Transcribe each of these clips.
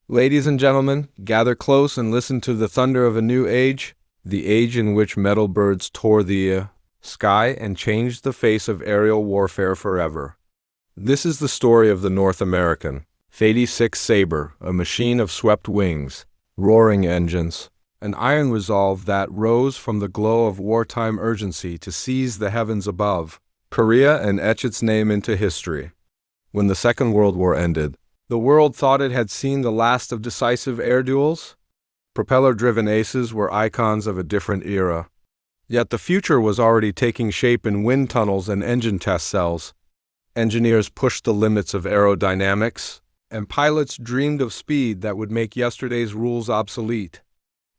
Ladies and gentlemen, gather close and listen to the thunder of a new age, the age in which metal birds tore the sky and changed the face of aerial warfare forever. This is the story of the North American F-86 Sabre, a machine of swept wings, roaring engines, an iron resolve that rose from the glow of wartime urgency to seize the heavens above Korea and etch its name into history. When the Second World War ended, the world thought it had seen the last of decisive air duels. Propeller-driven aces were icons of a different era. Yet the future was already taking shape in wind tunnels and engine test cells. Engineers pushed the limits of aerodynamics, and pilots dreamed of speed that would make yesterday's rules obsolete.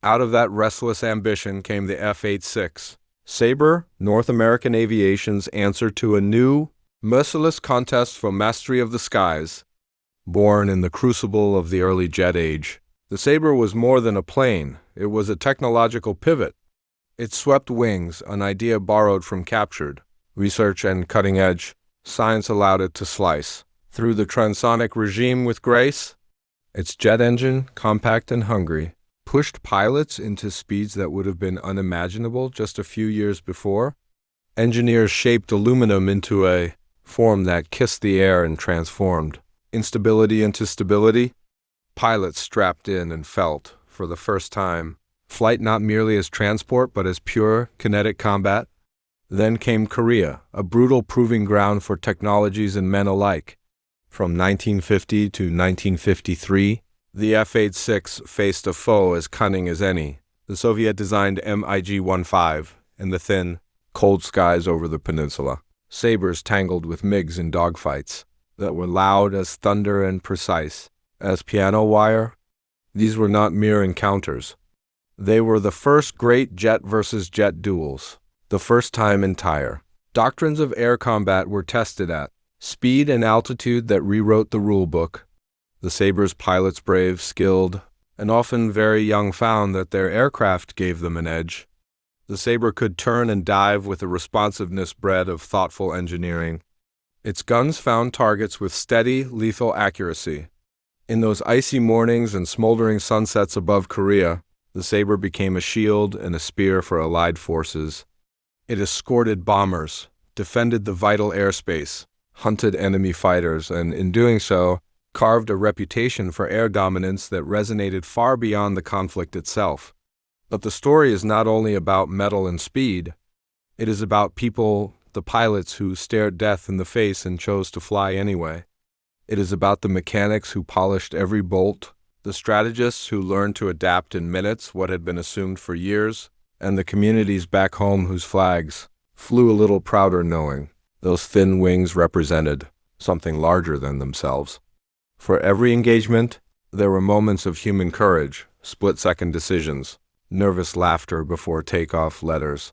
Out of that restless ambition came the F-86 Sabre, North American aviation's answer to a new, merciless contest for mastery of the skies. Born in the crucible of the early jet age, the Sabre was more than a plane. It was a technological pivot. Its swept wings, an idea borrowed from captured research and cutting-edge science, allowed it to slice through the transonic regime with grace. Its jet engine, compact and hungry, pushed pilots into speeds that would have been unimaginable just a few years before. Engineers shaped aluminum into a form that kissed the air and transformed instability into stability. Pilots strapped in and felt, for the first time, flight not merely as transport but as pure kinetic combat. Then came Korea, a brutal proving ground for technologies and men alike. From 1950 to 1953, the F-86 faced a foe as cunning as any, the Soviet-designed MiG-15, and the thin, cold skies over the peninsula. Sabres tangled with MiGs in dogfights that were loud as thunder and precise as piano wire. These were not mere encounters. They were the first great jet versus jet duels, the first time entire doctrines of air combat were tested at speed and altitude that rewrote the rulebook. The Sabre's pilots, brave, skilled, and often very young, found that their aircraft gave them an edge. The Sabre could turn and dive with a responsiveness bred of thoughtful engineering. Its guns found targets with steady, lethal accuracy. In those icy mornings and smoldering sunsets above Korea, the Sabre became a shield and a spear for Allied forces. It escorted bombers, defended the vital airspace, hunted enemy fighters, and in doing so, carved a reputation for air dominance that resonated far beyond the conflict itself. But the story is not only about metal and speed. It is about people, the pilots who stared death in the face and chose to fly anyway. It is about the mechanics who polished every bolt, the strategists who learned to adapt in minutes what had been assumed for years, and the communities back home whose flags flew a little prouder knowing those thin wings represented something larger than themselves. For every engagement, there were moments of human courage, split-second decisions, nervous laughter before takeoff letters,